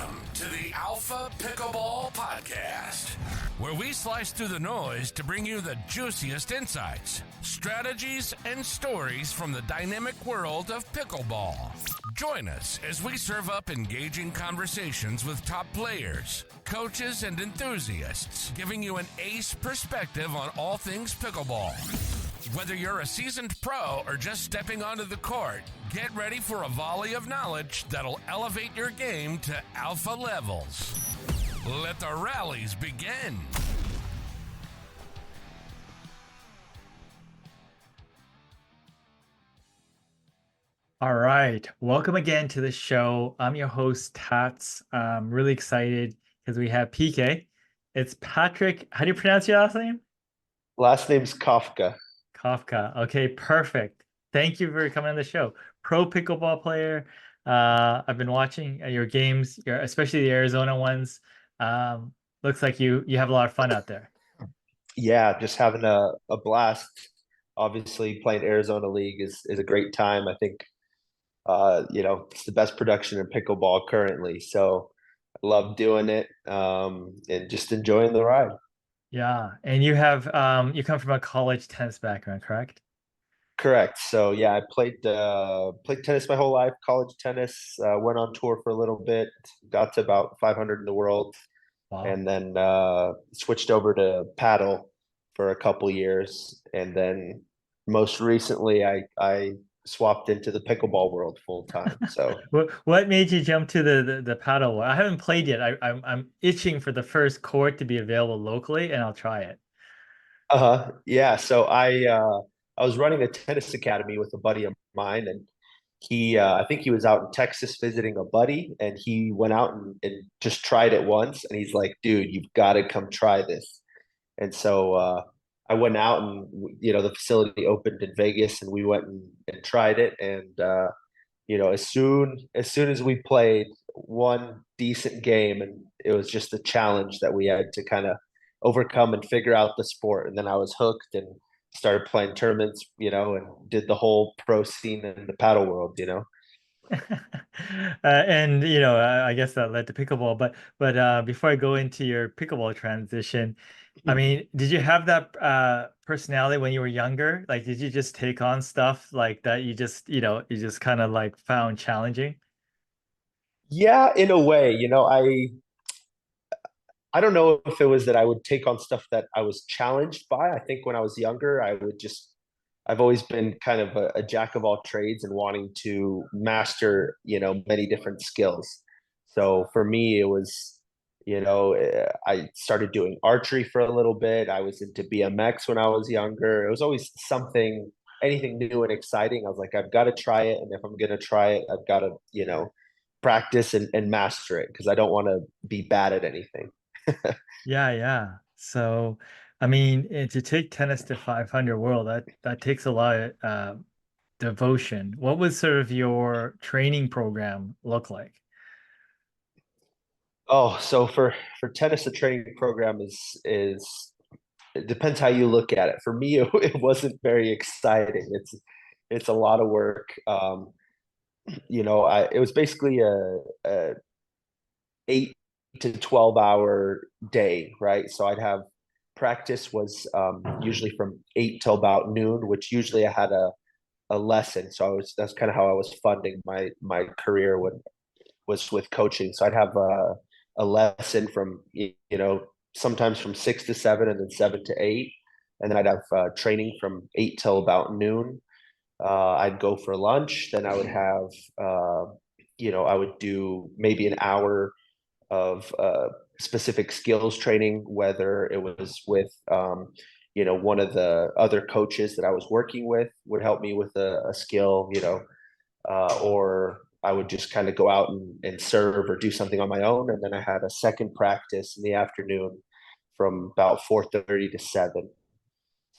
Welcome to the Alpha Pickleball Podcast, where we slice through the noise to bring you the juiciest insights, strategies, and stories from the dynamic world of pickleball. Join us as we serve up engaging conversations with top players, coaches, and enthusiasts, giving you an ace perspective on all things pickleball. Whether you're a seasoned pro or just stepping onto the court, get ready for a volley of knowledge that'll elevate your game to alpha levels. Let the rallies begin. All right, welcome again to the show. I'm your host, Tats. I'm really excited because we have PK. It's Patrick. How do you pronounce your last name? Last name's Kafka. Kawka. Okay, perfect. Thank you for coming on the show. Pro pickleball player. I've been watching your games, especially the Arizona ones. Looks like you have a lot of fun out there. Yeah, just having a blast. Obviously, playing Arizona League is a great time. I think it's the best production in pickleball currently. So I love doing it and just enjoying the ride. Yeah, and you come from a college tennis background, correct? Correct. So yeah, I played tennis my whole life, college tennis, went on tour for a little bit, got to about 500 in the world, Wow. and then switched over to paddle for a couple years, and then most recently I swapped into the pickleball world full time. So What made you jump to the paddle? I haven't played yet. I'm itching for the first court to be available locally, and I'll try it. yeah, so I was running a tennis academy with a buddy of mine, and he I think he was out in Texas visiting a buddy, and he went out and just tried it once, and he's like, dude, you've got to come try this. And so I went out, and the facility opened in Vegas, and we went and tried it. And as soon as we played one decent game, and it was just a challenge that we had to kind of overcome and figure out the sport. And then I was hooked and started playing tournaments, and did the whole pro scene in the paddle world. And I guess that led to pickleball. But before I go into your pickleball transition, I mean, did you have that personality when you were younger? Like, did you just take on stuff like that? You just kind of like found challenging? Yeah, in a way, I don't know if it was that I would take on stuff that I was challenged by. I think when I was younger, I've always been kind of a jack of all trades and wanting to master, many different skills. So for me, it was, I started doing archery for a little bit. I was into BMX when I was younger. It was always anything new and exciting. I was like, I've got to try it. And if I'm going to try it, I've got to, practice and master it because I don't want to be bad at anything. Yeah, yeah. So, I mean, to take tennis to 500 world, that takes a lot of devotion. What was sort of your training program look like? Oh, so for tennis, the training program is it depends how you look at it. For me, it wasn't very exciting. It's a lot of work. It was basically a 8 to 12 hour day, right? So I'd have practice was usually from 8 till about noon, which usually I had a lesson. So that's kind of how I was funding my career was with coaching. So I'd have a lesson from sometimes from 6 to 7, and then 7 to 8, and then I'd have training from 8 till about noon. I'd go for lunch. Then I would have I would do maybe an hour of specific skills training, whether it was with one of the other coaches that I was working with would help me with a skill, or I would just kind of go out and serve or do something on my own. And then I had a second practice in the afternoon from about 4:30 to 7.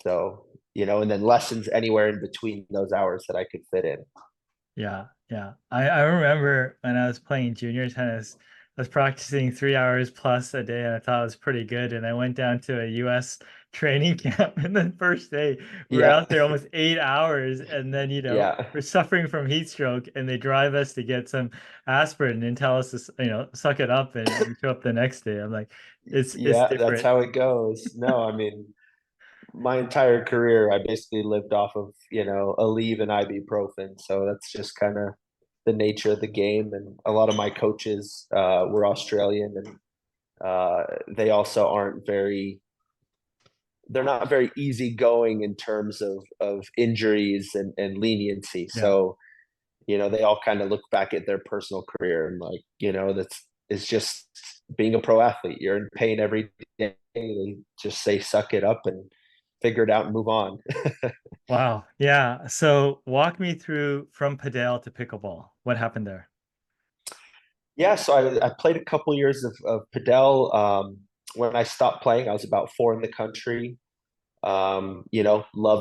So, and then lessons anywhere in between those hours that I could fit in. Yeah, yeah. I remember when I was playing junior tennis, I was practicing 3 hours plus a day, and I thought it was pretty good. And I went down to a US training camp, and then first day we're Yeah. out there almost 8 hours, and then Yeah. we're suffering from heat stroke, and they drive us to get some aspirin and tell us to suck it up, and we show up the next day. I'm like, it's Yeah, that's different. how it goes. No, I mean, my entire career, I basically lived off of, Aleve and ibuprofen. So that's just kind of the nature of the game. And a lot of my coaches were Australian, and they also aren't they're not very easygoing in terms of injuries and leniency. Yeah. So, they all kind of look back at their personal career and like, that's it's just being a pro athlete. You're in pain every day. They just say suck it up and figure it out and move on. Wow. Yeah. So walk me through from padel to pickleball. What happened there? Yeah, so I played a couple years of padel. When I stopped playing, I was about four in the country. Love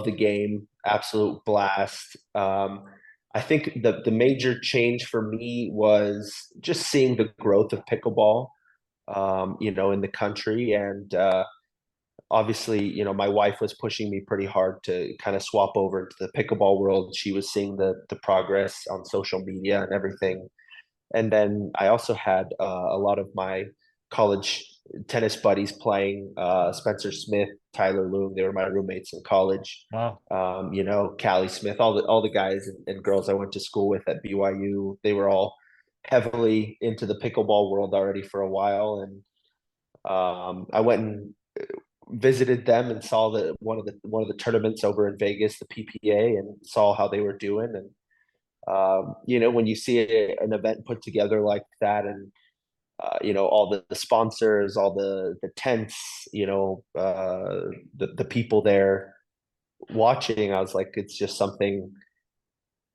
the game, absolute blast. I think the major change for me was just seeing the growth of pickleball, in the country. And obviously, my wife was pushing me pretty hard to kind of swap over into the pickleball world. She was seeing the progress on social media and everything. And then I also had a lot of my college tennis buddies playing, Spencer Smith, Tyler Loom. They were my roommates in college. Wow. Callie Smith, all the guys and girls I went to school with at BYU. They were all heavily into the pickleball world already for a while. And I went and visited them and saw one of the tournaments over in Vegas, the PPA, and saw how they were doing. And when you see an event put together like that, and all the sponsors, all the tents, the people there watching, I was like, it's just something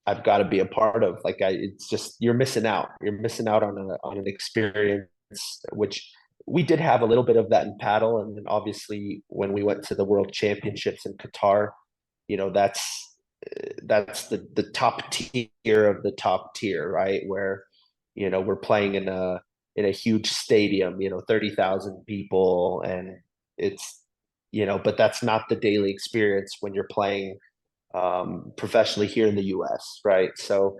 I've got to be a part of. Like, it's just, you're missing out. You're missing out on an experience, which we did have a little bit of that in paddle. And then obviously when we went to the World Championships in Qatar, that's the top tier of the top tier, right? Where, we're playing in a huge stadium, 30,000 people, and it's, but that's not the daily experience when you're playing professionally here in the US, right? So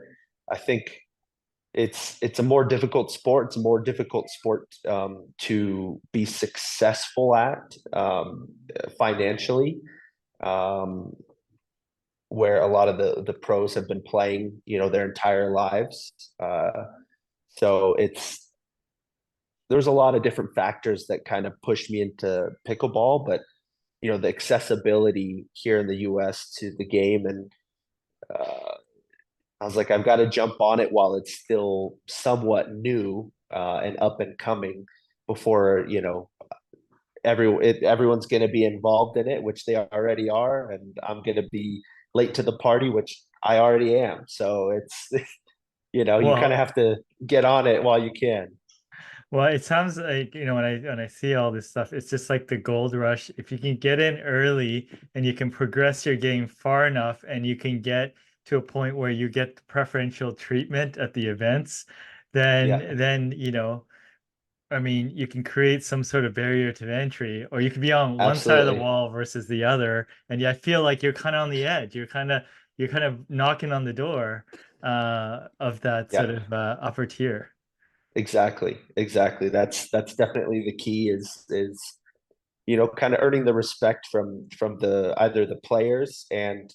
I think it's a more difficult sport. It's a more difficult sport to be successful at financially. Um, where a lot of the pros have been playing, their entire lives. So there's a lot of different factors that kind of pushed me into pickleball, but the accessibility here in the US to the game, and I was like, I've got to jump on it while it's still somewhat new and up and coming before, everyone's going to be involved in it, which they already are, and I'm going to be late to the party, which I already am. So it's you kind of Well, have to get on it while you can. well, it sounds like, when I see all this stuff, it's just like the gold rush. If you can get in early and you can progress your game far enough and you can get to a point where you get preferential treatment at the events, Yeah, then I mean, you can create some sort of barrier to entry, or you can be on one side of the absolutely. wall versus the other. And yeah, I feel like you're kind of on the edge. You're kind of knocking on the door of that Yeah, sort of upper tier. exactly. That's definitely the key is kind of earning the respect from the either the players and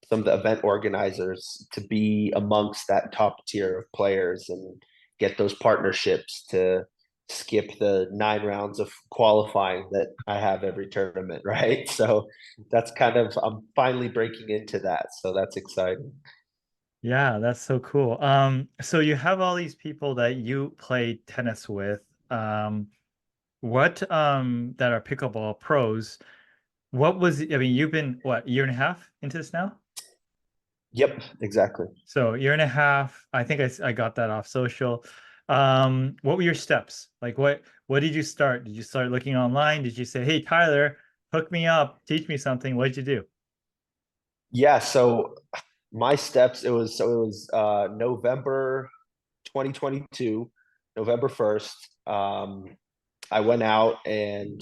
some of the event organizers to be amongst that top tier of players and get those partnerships to skip the 9 rounds of qualifying that I have every tournament, right? So that's kind of, I'm finally breaking into that, so that's exciting. Yeah, that's so cool. So you have all these people that you play tennis with, what that are pickleball pros. I mean, you've been what, a year and a half into this now? Yep, exactly. So year and a half, I think I got that off social. What were your steps? Like what did you start? Did you start looking online? Did you say, "Hey, Tyler, hook me up, teach me something"? What did you do? Yeah, so my steps, it was November 2022, November 1st. I went out and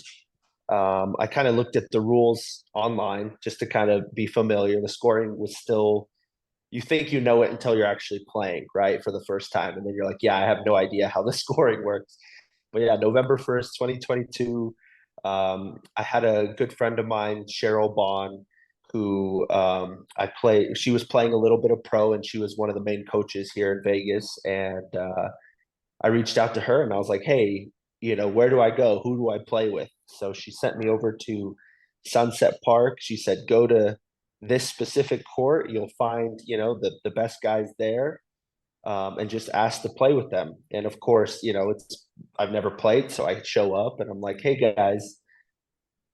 I kind of looked at the rules online just to kind of be familiar. The scoring was still, you think you know it until you're actually playing, right, for the first time. And then you're like, yeah, I have no idea how the scoring works. But yeah, November 1st, 2022, I had a good friend of mine, Cheryl Bond, who she was playing a little bit of pro, and she was one of the main coaches here in Vegas. And I reached out to her and I was like, hey, where do I go? Who do I play with? So she sent me over to Sunset Park. She said, go to this specific court. You'll find, the best guys there, and just ask to play with them. And of course, I've never played. So I show up and I'm like, hey guys,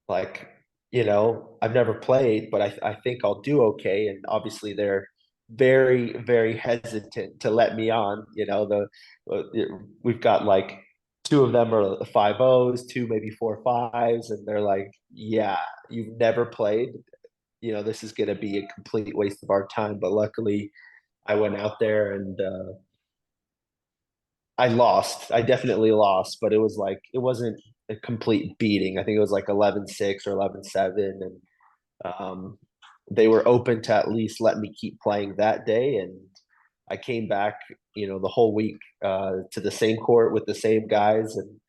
like, I've never played, but I think I'll do okay. And obviously they're very, very hesitant to let me on. We've got like two of them are 5-0s, two maybe 4-5s, and they're like, yeah, you've never played. This is going to be a complete waste of our time. But luckily, I went out there and I lost. I definitely lost, but it wasn't a complete beating. I think it was like 11-6 or 11-7, and they were open to at least let me keep playing that day. And I came back, the whole week to the same court with the same guys, and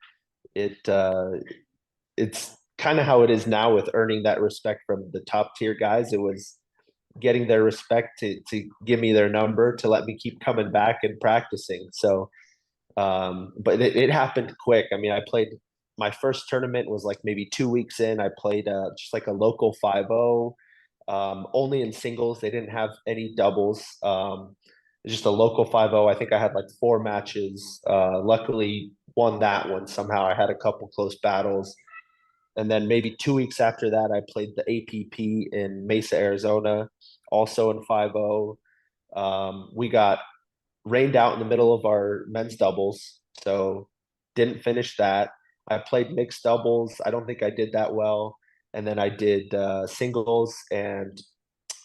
it's kind of how it is now with earning that respect from the top tier guys. It was getting their respect to give me their number to let me keep coming back and practicing. So, but it happened quick. I mean, I played my first tournament was like maybe 2 weeks in. I played just like a local 5-0, only in singles. They didn't have any doubles. Just a local 5-0. I think I had like 4 matches. Luckily, won that one somehow. I had a couple close battles. And then maybe 2 weeks after that, I played the APP in Mesa, Arizona, also in 5-0. We got rained out in the middle of our men's doubles, so didn't finish that. I played mixed doubles. I don't think I did that well. And then I did singles and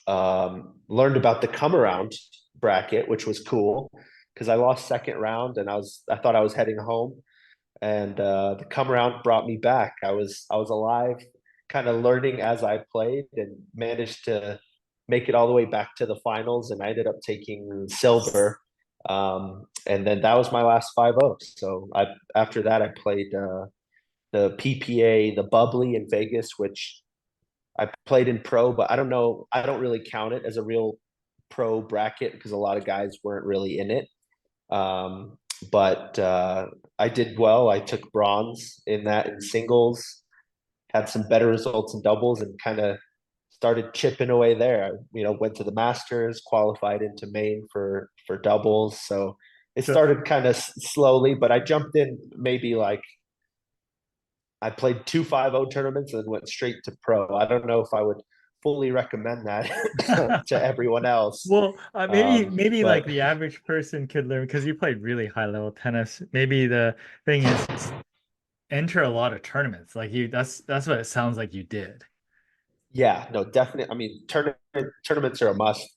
learned about the come around bracket, which was cool because I lost second round and I thought I was heading home, and the come around brought me back. I was alive, kind of learning as I played, and managed to make it all the way back to the finals, and I ended up taking silver. And then that was my last 5-0. So after that I played the PPA, the bubbly in Vegas, which I played in pro, but I don't know, I don't really count it as a real pro bracket because a lot of guys weren't really in it. But I did well. I took bronze in that in singles, had some better results in doubles, and kind of started chipping away there. Went to the Masters, qualified into Maine for doubles. So it started kind of slowly, but I jumped in maybe like I played 2 5-0 tournaments and then went straight to pro. I don't know if I would fully recommend that to everyone else. Well, maybe like the average person could learn because you played really high level tennis. Maybe the thing is just enter a lot of tournaments. Like that's what it sounds like you did. Yeah, no, definitely. I mean, tournaments are a must.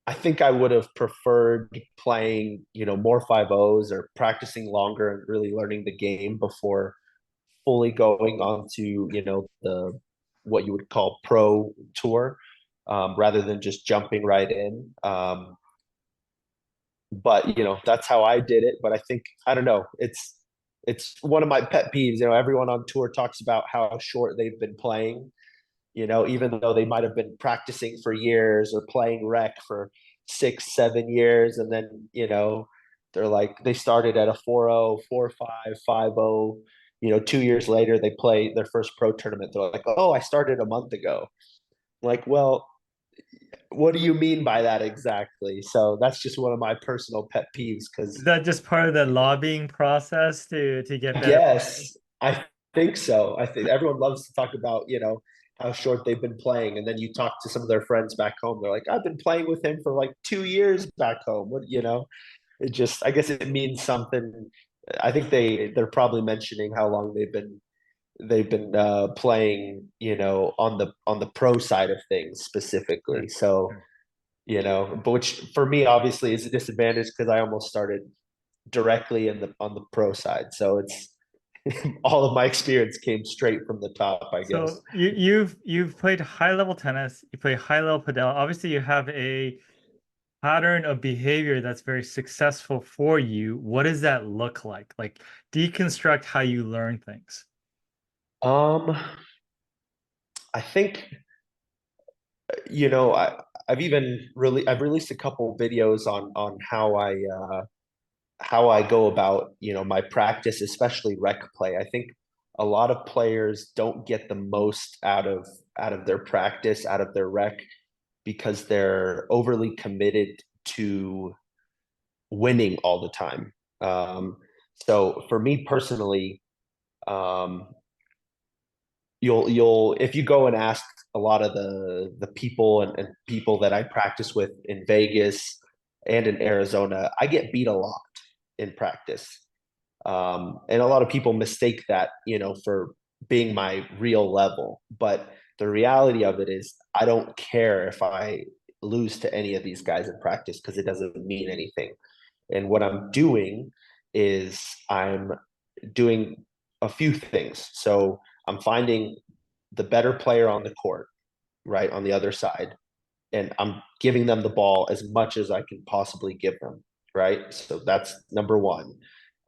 I think I would have preferred playing, more 5-0s or practicing longer and really learning the game before fully going on to, the what you would call pro tour, rather than just jumping right in. But that's how I did it. But I think I don't know. It's one of my pet peeves. Everyone on tour talks about how short they've been playing. Even though they might have been practicing for years or playing rec for 6-7 years, and then they're like they started at a 4-0, 4-5, 5-0. 2 years later they play their first pro tournament. They're like, oh, I started a month ago. Like, well, what do you mean by that exactly? So that's just one of my personal pet peeves because Is that just part of the lobbying process to get better? yes, I think so. I think everyone loves to talk about, how short they've been playing. And then you talk to some of their friends back home. They're like, I've been playing with him for like 2 years back home. It just, I guess it means something. I think they're probably mentioning how long they've been playing, on the pro side of things specifically. So, but which for me obviously is a disadvantage because I almost started directly on the pro side. So all of my experience came straight from the top, I guess. So you've played high level tennis, you play high level padel. Obviously, you have a pattern of behavior that's very successful for you. What does that look like? Like deconstruct how you learn things. Um, I think, I've released a couple videos on how I go about, my practice, especially rec play. I think a lot of players don't get the most out of their practice, out of their rec, because they're overly committed to winning all the time. So for me personally, um, you'll if you go and ask a lot of the people and people that I practice with in Vegas and in Arizona, I get beat a lot in practice. And a lot of people mistake that, for being my real level. But the reality of it is, I don't care if I lose to any of these guys in practice because it doesn't mean anything. And what I'm doing is I'm doing a few things. So I'm finding the better player on the court, right, on the other side, and I'm giving them the ball as much as I can possibly give them, right? So that's number one.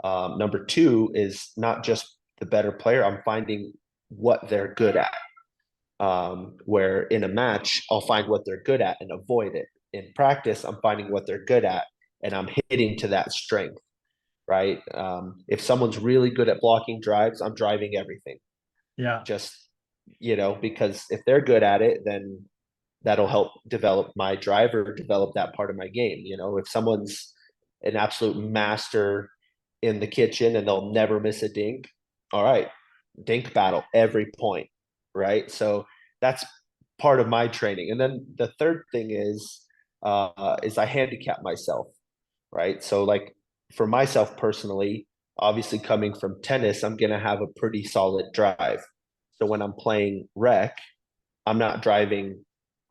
Number two is not just the better player, I'm finding what they're good at. Where in a match, I'll find what they're good at and avoid it. In practice, I'm finding what they're good at and I'm hitting to that strength, right? If someone's really good at blocking drives, I'm driving everything. Yeah. Just, because if they're good at it, then that'll help develop my drive or develop that part of my game. If someone's an absolute master in the kitchen and they'll never miss a dink, all right, dink battle every point, right? So that's part of my training. And then the third thing is I handicap myself, right? So like for myself personally, obviously coming from tennis, I'm going to have a pretty solid drive. So when I'm playing rec, I'm not driving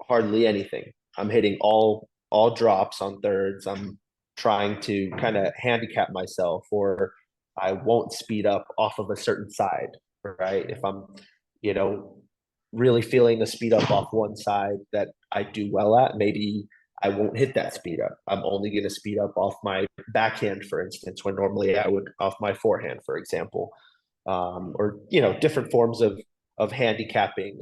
hardly anything. I'm hitting all drops on thirds. I'm trying to kind of handicap myself, or I won't speed up off of a certain side, right? If I'm, you know, really feeling the speed up off one side that I do well at, maybe I won't hit that speed up. I'm only going to speed up off my backhand, for instance, when normally I would off my forehand, for example, or different forms of handicapping.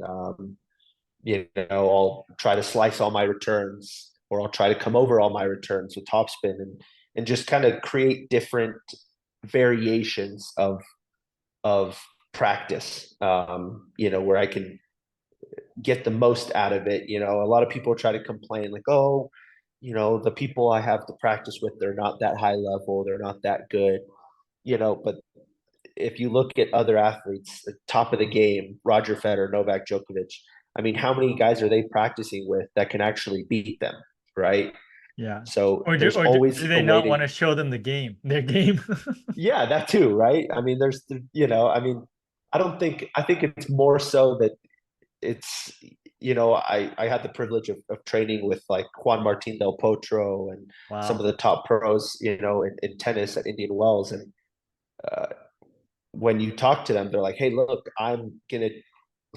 I'll try to slice all my returns, or I'll try to come over all my returns with topspin, and just kind of create different variations of practice. Where I can get the most out of it. A lot of people try to complain like, oh, the people I have to practice with, they're not that high level, they're not that good, but if you look at other athletes, the top of the game, Roger Federer, Novak Djokovic, I mean, how many guys are they practicing with that can actually beat them, right? Yeah. So Or there's always do they a way not want to show them their game? yeah, that too, right? I mean, I think it's more so that it's, I had the privilege of training with like Juan Martin Del Potro and some Wow. of the top pros, in tennis at Indian Wells. And uh, when you talk to them, they're like, hey, look, I'm going to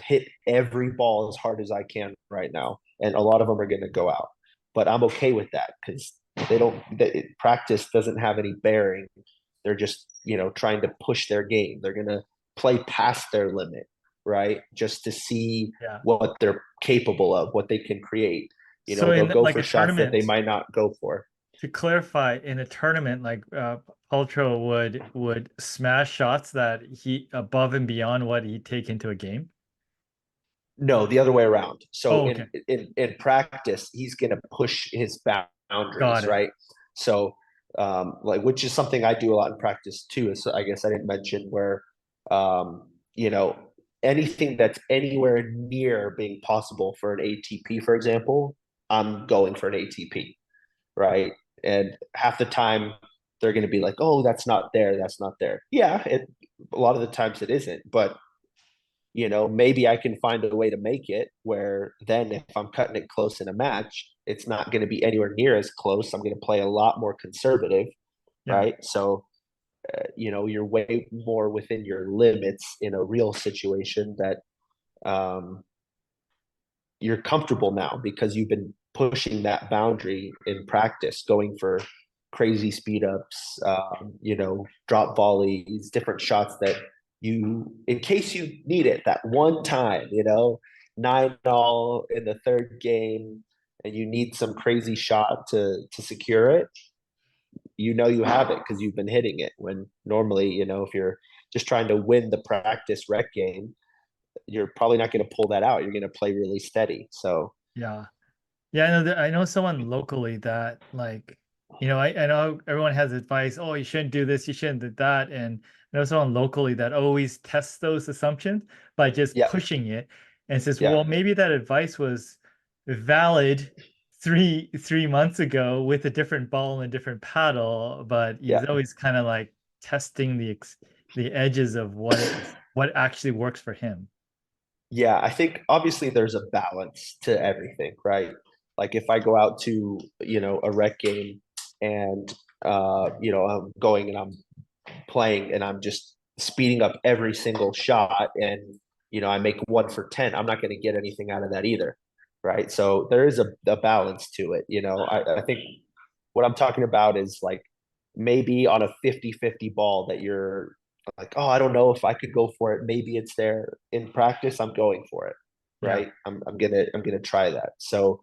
hit every ball as hard as I can right now. And a lot of them are going to go out. But I'm okay with that because practice doesn't have any bearing. They're just, trying to push their game. They're going to play past their limit, right? Just to see Yeah. what they're capable of, what they can create. So They'll in go like for a shots that they tournament, might not go for. to clarify, in a tournament, like Paltrow would smash shots that he above and beyond what he'd take into a game. No, the other way around. So Oh, okay. in practice, he's going to push his Got boundaries, it. right? So like, which is something I do a lot in practice too. So I guess I didn't mention where um, you know anything that's anywhere near being possible for an ATP, for example, I'm going for an ATP, right? And half the time they're going to be like, "Oh, that's not there. That's not there." Yeah, a lot of the times it isn't, but maybe I can find a way to make it where then if I'm cutting it close in a match, it's not going to be anywhere near as close. I'm going to play a lot more conservative, Yeah. right? So you're way more within your limits in a real situation that um, you're comfortable now because you've been pushing that boundary in practice, going for crazy speed ups, drop volleys, different shots that you, in case you need it that one time, 9-all in the third game, and you need some crazy shot to secure it. You have it because you've been hitting it. When normally, if you're just trying to win the practice rec game, you're probably not going to pull that out. You're going to play really steady. So Yeah. Yeah, I know someone locally that like, I know everyone has advice, oh, you shouldn't do this, you shouldn't do that. And I know someone locally that always tests those assumptions by just yeah, pushing it and says, yeah, well, maybe that advice was valid three months ago with a different ball and a different paddle, but he's yeah, always kind of like testing the edges of what actually works for him. yeah. I think obviously there's a balance to everything, right? Like if I go out to a rec game and I'm going and I'm playing and I'm just speeding up every single shot and I make 1 for 10, I'm not going to get anything out of that either, right? So there is a balance to it. I think what I'm talking about is like maybe on a 50-50 ball that you're like, oh, I don't know if I could go for it. Maybe it's there in practice. I'm going for it. Yeah. Right. I'm gonna try that. So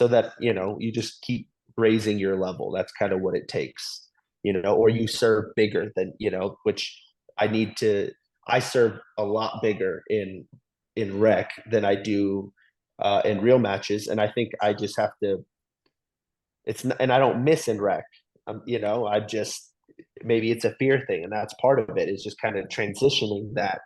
that, you just keep raising your level. That's kind of what it takes, or you serve bigger than, which I serve a lot bigger in rec than I do in real matches. And I think I just have to, and I don't miss in rec. I just, maybe it's a fear thing, and that's part of it, is just kind of transitioning that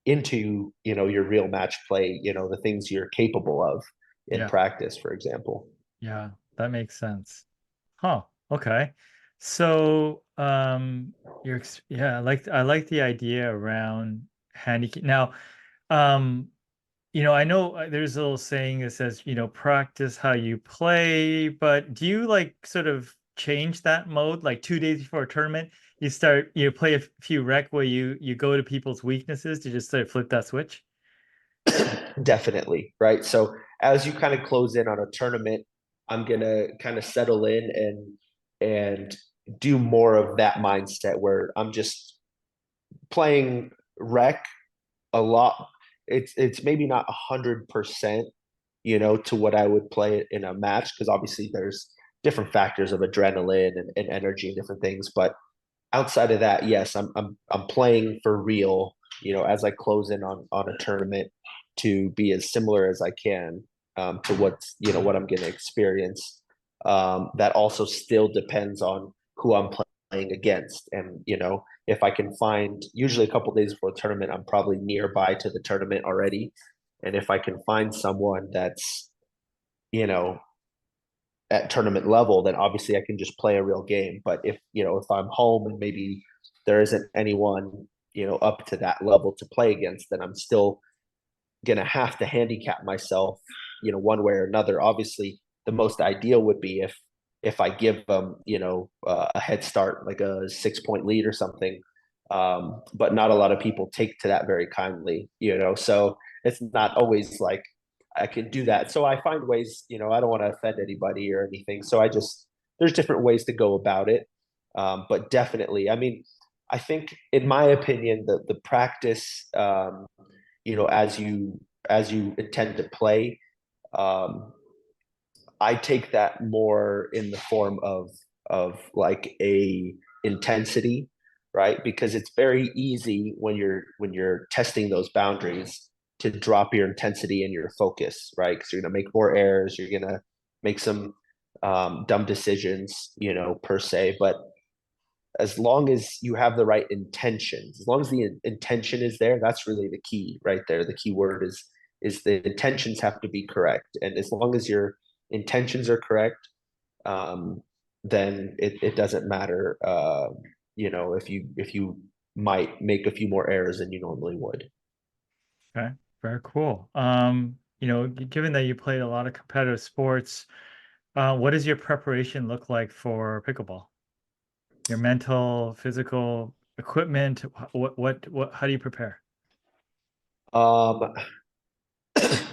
into your real match play, the things you're capable of in Yeah. practice, for example. Yeah, that makes sense. Huh. Okay. So, yeah, I like the idea around handicap. Now, um, I know there's a little saying that says, practice how you play, but do you like sort of change that mode like 2 days before a tournament? You play a few rec where you go to people's weaknesses to just sort of flip that switch? Definitely, right? So as you kind of close in on a tournament, I'm gonna kind of settle in and do more of that mindset where I'm just playing rec a lot. It's maybe not 100%, to what I would play in a match, because obviously there's different factors of adrenaline and energy and different things. But outside of that, yes, I'm playing for real, as I close in on a tournament, to be as similar as I can, to what I'm going to experience. That also still depends on who I'm playing against, and if I can find, usually a couple days before the tournament, I'm probably nearby to the tournament already, and if I can find someone that's you know at tournament level, then obviously I can just play a real game. But if I'm home and maybe there isn't anyone, up to that level to play against, then I'm still gonna have to handicap myself, one way or another. Obviously, the most ideal would be if I give them, a head start, like a 6 point lead or something. But not a lot of people take to that very kindly, So it's not always like I can do that. So I find ways, I don't want to offend anybody or anything. So there's different ways to go about it. But definitely, I mean, I think, in my opinion, the practice, as you intend to play, um, I take that more in the form of like a intensity, right? Because it's very easy when you're testing those boundaries to drop your intensity and your focus, right? Because you're gonna make more errors, you're gonna make some dumb decisions, per se. But as long as you have the right intentions, as long as the intention is there, that's really the key right there. The key word is the intentions have to be correct, and as long as your intentions are correct, um, then it doesn't matter. If you might make a few more errors than you normally would. Okay, very cool. Given that you played a lot of competitive sports, what does your preparation look like for pickleball? Your mental, physical equipment? What how do you prepare? Um,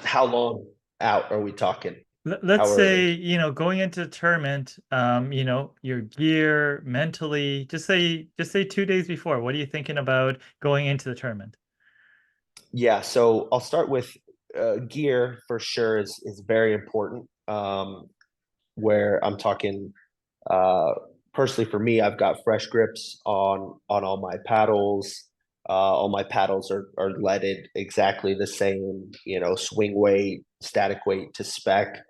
how long out are we talking? Let's How early? say, going into the tournament, your gear mentally, just say 2 days before. What are you thinking about going into the tournament? Yeah, so I'll start with gear for sure is very important. Where I'm talking uh, personally for me, I've got fresh grips on all my paddles. All my paddles are leaded exactly the same, swing weight, static weight to spec.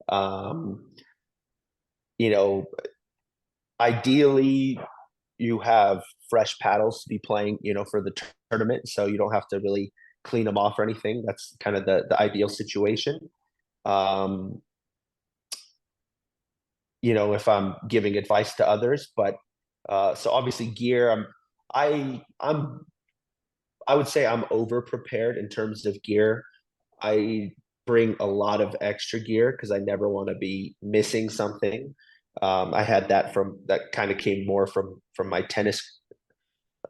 Um, you know, ideally you have fresh paddles to be playing, for the tournament, so you don't have to really clean them off or anything. That's kind of the ideal situation. Um, if I'm giving advice to others, but so obviously gear, I'm I would say I'm over prepared in terms of gear. I bring a lot of extra gear because I never want to be missing something. I had that kind of came more from my tennis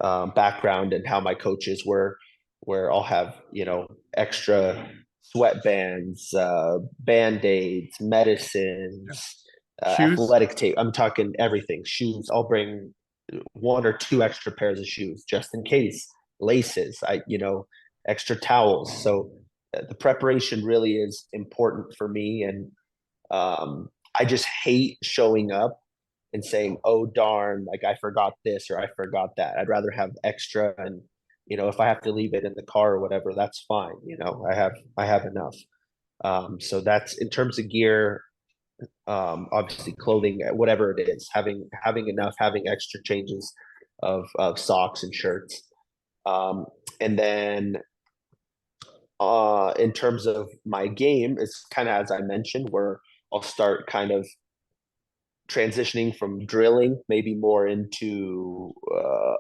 background and how my coaches were, where I'll have extra sweatbands, band-aids, medicines, Shoes? athletic tape. I'm talking everything. Shoes. I'll bring one or two extra pairs of shoes just in case. Laces. Extra towels. So the preparation really is important for me, and I just hate showing up and saying, "Oh darn, like I forgot this or I forgot that." I'd rather have extra, and if I have to leave it in the car or whatever, that's fine. I have enough. So that's in terms of gear. Obviously clothing, whatever it is, having enough, having extra changes of socks and shirts. And then in terms of my game, it's kind of as I mentioned, where I'll start kind of transitioning from drilling maybe more into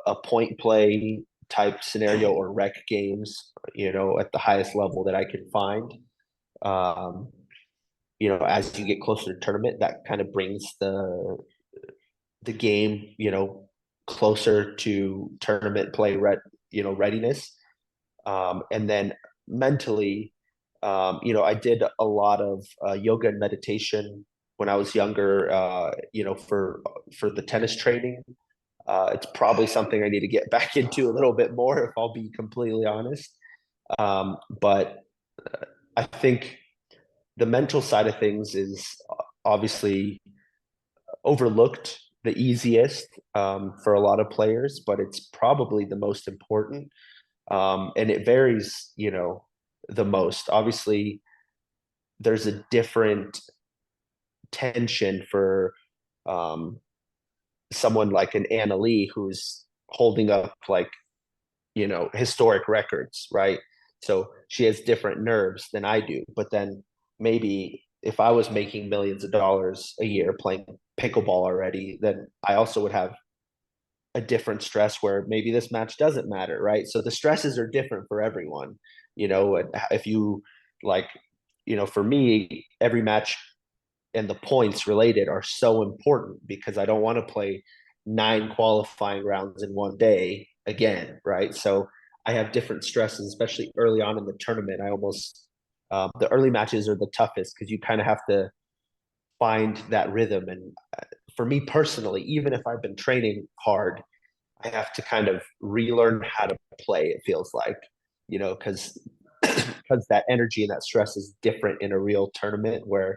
a point play type scenario or rec games, at the highest level that I can find. Um, as you get closer to tournament, that kind of brings the game, closer to tournament play readiness. And then mentally, I did a lot of yoga and meditation when I was younger, for the tennis training. It's probably something I need to get back into a little bit more, if I'll be completely honest. But I think the mental side of things is obviously overlooked the easiest for a lot of players, but it's probably the most important. And it varies, the most. Obviously, there's a different tension for um, someone like an Anna Lee who's holding up like historic records, right? So she has different nerves than I do. But then maybe if I was making millions of dollars a year playing pickleball already, then I also would have a different stress where maybe this match doesn't matter, right? So the stresses are different for everyone, and if you like, for me, every match and the points related are so important because I don't want to play 9 qualifying rounds in one day again, right? So I have different stresses, especially early on in the tournament. I almost the early matches are the toughest because you kind of have to find that rhythm. And for me personally, even if I've been training hard, I have to kind of relearn how to play. It feels like, because because that energy and that stress is different in a real tournament where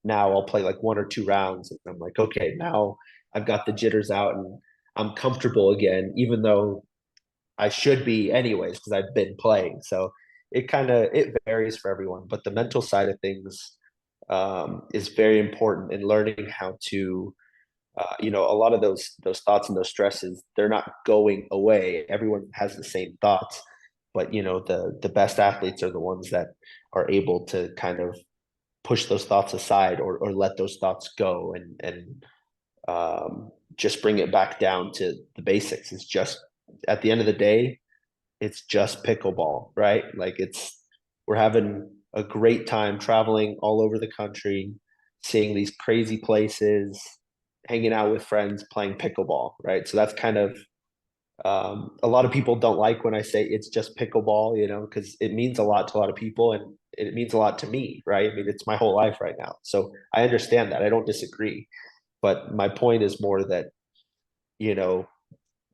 now I'll play like 1 or 2 rounds and I'm like, okay, now I've got the jitters out and I'm comfortable again, even though I should be anyways because I've been playing. So it varies for everyone, but the mental side of things is very important in learning how to a lot of those thoughts and those stresses, they're not going away. Everyone has the same thoughts, but the best athletes are the ones that are able to kind of push those thoughts aside or let those thoughts go and just bring it back down to the basics. It's just at the end of the day, it's just pickleball, right? Like we're having a great time traveling all over the country, seeing these crazy places, hanging out with friends, playing pickleball, right? So that's kind of A lot of people don't like when I say it's just pickleball, because it means a lot to a lot of people and it means a lot to me, right? I mean, it's my whole life right now. So I understand that. I don't disagree. But my point is more that, you know,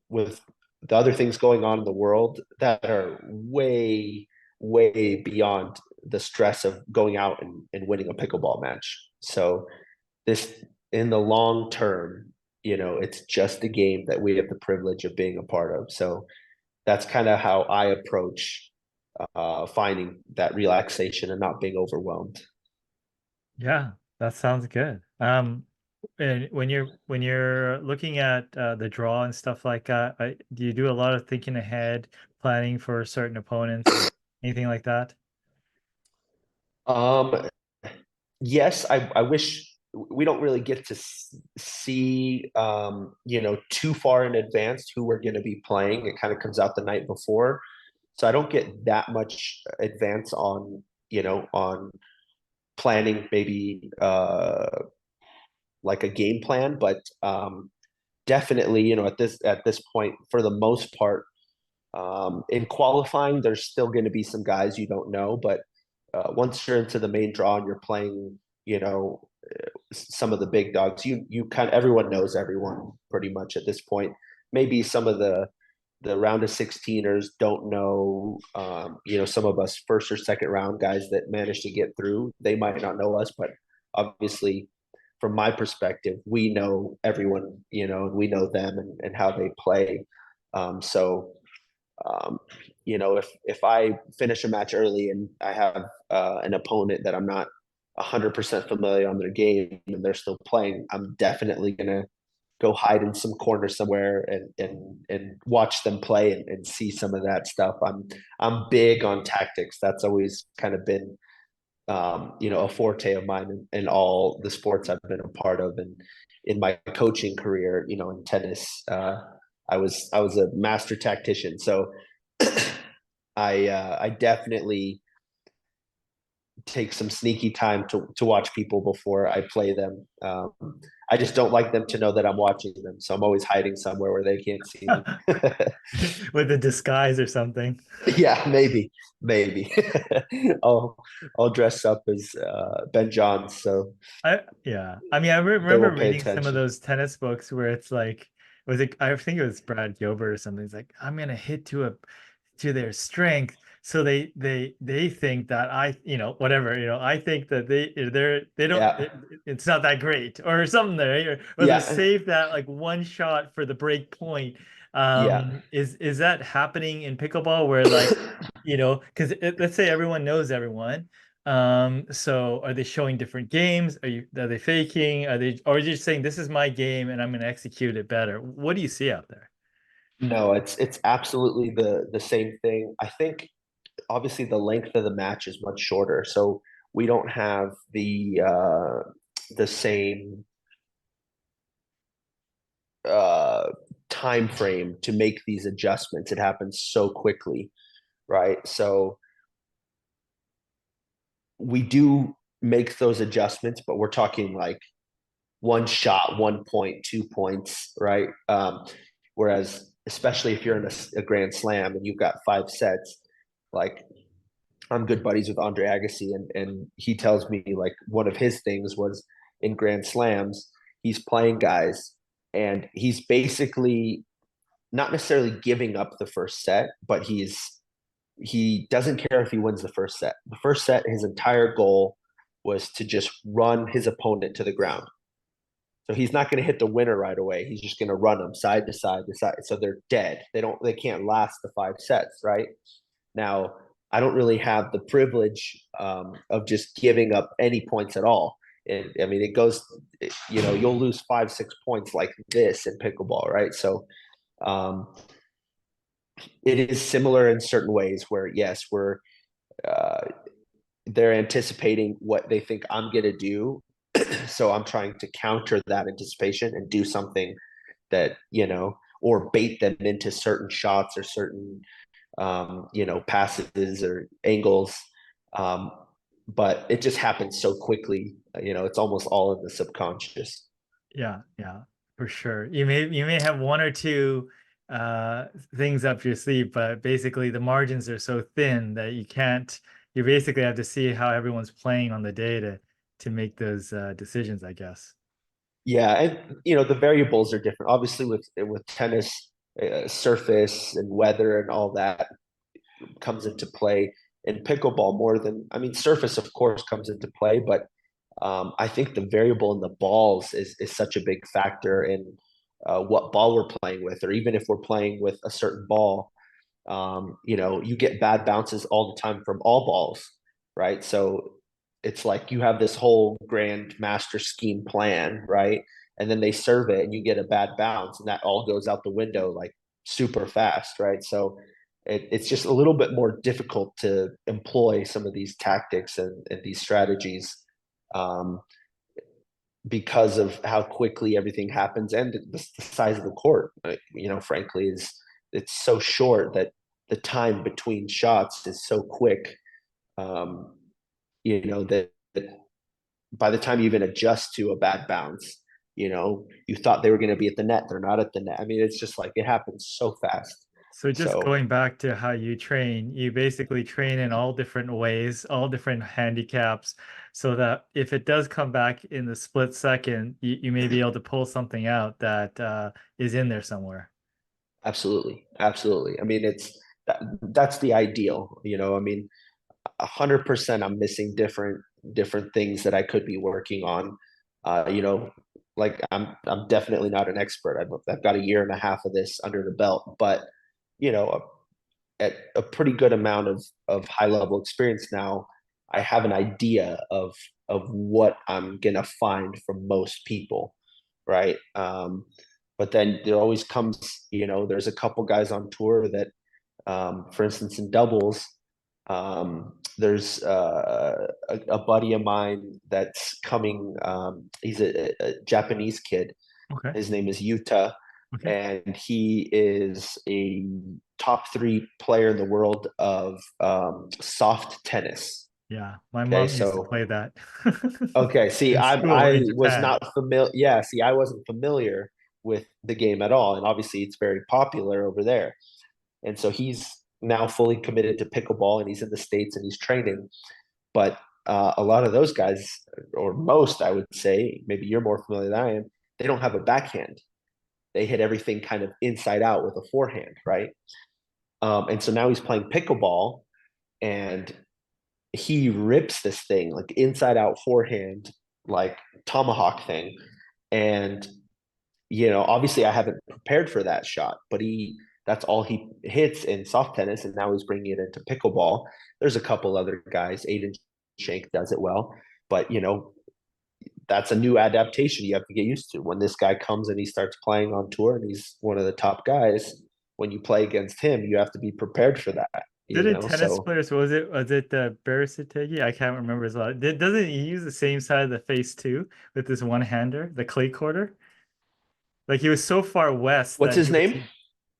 with the other things going on in the world that are way, way beyond the stress of going out and winning a pickleball match. So this, in the long term, it's just a game that we have the privilege of being a part of. So that's kind of how I approach finding that relaxation and not being overwhelmed. Yeah, that sounds good. And when you're looking at the draw and stuff like that, do you do a lot of thinking ahead, planning for certain opponents, anything like that? Um, yes, I wish we don't really get to see, too far in advance who we're going to be playing. It kind of comes out the night before. So I don't get that much advance on planning maybe like a game plan, but definitely, at this point, for the most part, in qualifying, there's still going to be some guys you don't know, but once you're into the main draw and you're playing, some of the big dogs, you kind of everyone knows everyone pretty much at this point. Maybe some of the round of 16ers don't know, some of us first or second round guys that managed to get through, they might not know us, but obviously from my perspective, we know everyone, and we know them and how they play. So um, if I finish a match early and I have an opponent that I'm not 100% familiar on their game and they're still playing, I'm definitely gonna go hide in some corner somewhere and watch them play and see some of that stuff. I'm big on tactics. That's always kind of been a forte of mine in all the sports I've been a part of, and in my coaching career, in tennis, I was a master tactician. So I definitely take some sneaky time to watch people before I play them. I just don't like them to know that I'm watching them, so I'm always hiding somewhere where they can't see me. With a disguise or something. Yeah, maybe. I'll I'll dress up as Ben Johns, so Yeah. I mean, I they remember won't pay reading some of attention. those tennis books where it's like, was it? I think it was Brad Gilbert or something. It's like, I'm gonna hit to their strength, so they think that whatever, I think that they don't. Yeah, It's not that great or something there, or they yeah, save that like one shot for the break point. yeah. Is that happening in pickleball where like, because let's say everyone knows everyone. So are they showing different games? Are they faking? Or are you just saying this is my game and I'm going to execute it better? What do you see out there? No, it's absolutely the same thing. I think obviously the length of the match is much shorter, so we don't have the same uh time frame to make these adjustments. It happens so quickly, right? So we do make those adjustments, but we're talking like one shot, 1 point, 2 points, right? Whereas, especially if you're in a grand slam and you've got 5 sets, like I'm good buddies with Andre Agassi, and he tells me like one of his things was in grand slams, he's playing guys and he's basically not necessarily giving up the first set, but he doesn't care if he wins the first set. The first set, his entire goal was to just run his opponent to the ground. So he's not going to hit the winner right away. He's just going to run them side to side to side. So they're dead. They can't last the 5 sets, right? Now, I don't really have the privilege of just giving up any points at all. I mean, it goes, you'll lose 5, 6 points like this in pickleball, right? So um, it is similar in certain ways where, yes, uh, they're anticipating what they think I'm going to do. So I'm trying to counter that anticipation and do something that, or bait them into certain shots or certain, passes or angles. Um, but it just happens so quickly. It's almost all in the subconscious. Yeah, yeah, for sure. You may have one or two things up your sleeve, but basically the margins are so thin that you basically have to see how everyone's playing on the day to make those decisions, I guess. Yeah, and the variables are different. Obviously, with tennis, surface and weather and all that comes into play. In pickleball, more than I mean, surface of course comes into play, but I think the variable in the balls is such a big factor in what ball we're playing with, or even if we're playing with a certain ball. You get bad bounces all the time from all balls, right? So it's like you have this whole grand master scheme plan, right? And then they serve it and you get a bad bounce and that all goes out the window like super fast, right? So it's just a little bit more difficult to employ some of these tactics and these strategies um, because of how quickly everything happens and the size of the court, frankly, is it's so short that the time between shots is so quick, um, that by the time you even adjust to a bad bounce, you thought they were going to be at the net. They're not at the net. I mean, it's just like it happens so fast. So just So going back to how you train, you basically train in all different ways, all different handicaps, so that if it does come back in the split second, you may be able to pull something out that is in there somewhere. absolutely, absolutely. I mean, that's the ideal. I mean, 100% I'm missing different things that I could be working on. Like I'm definitely not an expert. I've got a year and a half of this under the belt, but you know, at a pretty good amount of high level experience now, I have an idea of what I'm gonna find from most people, right? But then there always comes, there's a couple guys on tour that, for instance, in doubles, there's a buddy of mine that's coming. He's a Japanese kid. Okay. His name is Yuta, Okay. and he is a top 3 player in the world of soft tennis. Yeah, my Okay, mom used to so play that okay, see, in I school in I was Japan. not familiar. Yeah, see, I wasn't familiar with the game at all, and obviously it's very popular over there. And so he's now fully committed to pickleball, and he's in the States and he's training. But a lot of those guys, or most, I would say, maybe you're more familiar than I am, they don't have a backhand. They hit everything kind of inside out with a forehand, right? And so now he's playing pickleball, and he rips this thing like inside out forehand, like tomahawk thing. And obviously I haven't prepared for that shot, but that's all he hits in soft tennis, and now he's bringing it into pickleball. There's a couple other guys. Aiden Shank does it well, but that's a new adaptation you have to get used to. When this guy comes and he starts playing on tour and he's one of the top guys, when you play against him, you have to be prepared for that. Didn't tennis So players, was it Beresitegi? I can't remember his last. Doesn't he use the same side of the face too with this one hander, the clay quarter? Like he was so far west what's that his he was. name?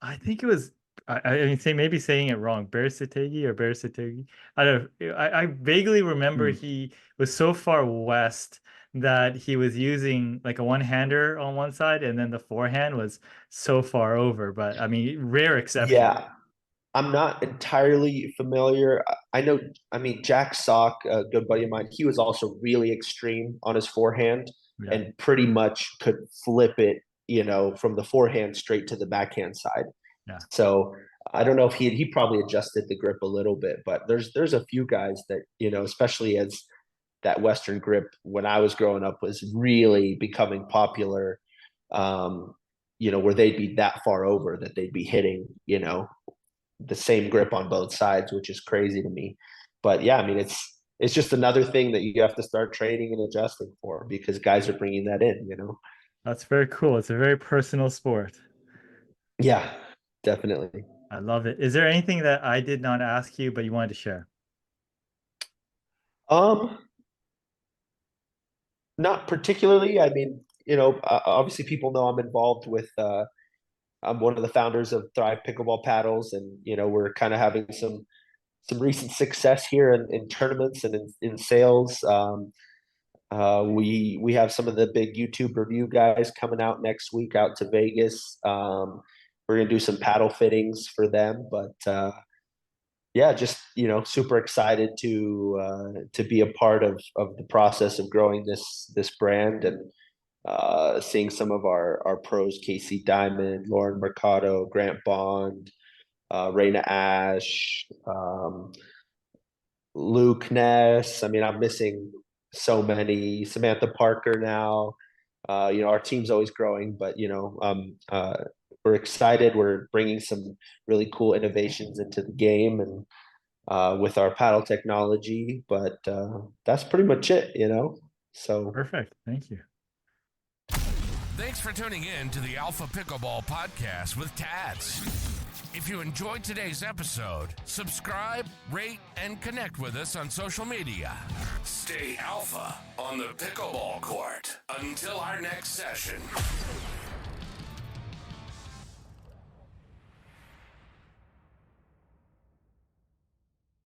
I think it was. I mean, maybe saying it wrong. Beresitegi or Beresitegi. I don't. I vaguely remember Hmm. he was so far west that he was using like a one-hander on one side, and then the forehand was so far over. But I mean, rare exception. Yeah, I'm not entirely familiar. I know, I mean, Jack Sock, a good buddy of mine, he was also really extreme on his forehand Yeah. and pretty much could flip it, from the forehand straight to the backhand side. Yeah. So I don't know if he probably adjusted the grip a little bit, but there's a few guys that, especially as that Western grip when I was growing up was really becoming popular. Where they'd be that far over that they'd be hitting, the same grip on both sides, which is crazy to me. But yeah, I mean, it's just another thing that you have to start training and adjusting for because guys are bringing that in. That's very cool. It's a very personal sport. Yeah, definitely. I love it. Is there anything that I did not ask you, but you wanted to share? Um, Not particularly. I mean, obviously people know I'm involved with. I'm one of the founders of Thrive Pickleball Paddles, and we're kind of having some recent success here in tournaments and in sales. We have some of the big YouTube review guys coming out next week out to Vegas. we're gonna do some paddle fittings for them, but yeah, just super excited to be a part of the process of growing this brand, and seeing some of our pros, Casey Diamond, Lauren Mercado, Grant Bond, Raina Ash, Luke Ness. I mean, I'm missing so many. Samantha Parker now. Our team's always growing, but we're excited. We're bringing some really cool innovations into the game, and with our paddle technology. But that's pretty much it. So Perfect. Thank you. Thanks for tuning in to the Alpha Pickleball Podcast with Tats. If you enjoyed today's episode, subscribe, rate, and connect with us on social media. Stay alpha on the pickleball court. Until our next session.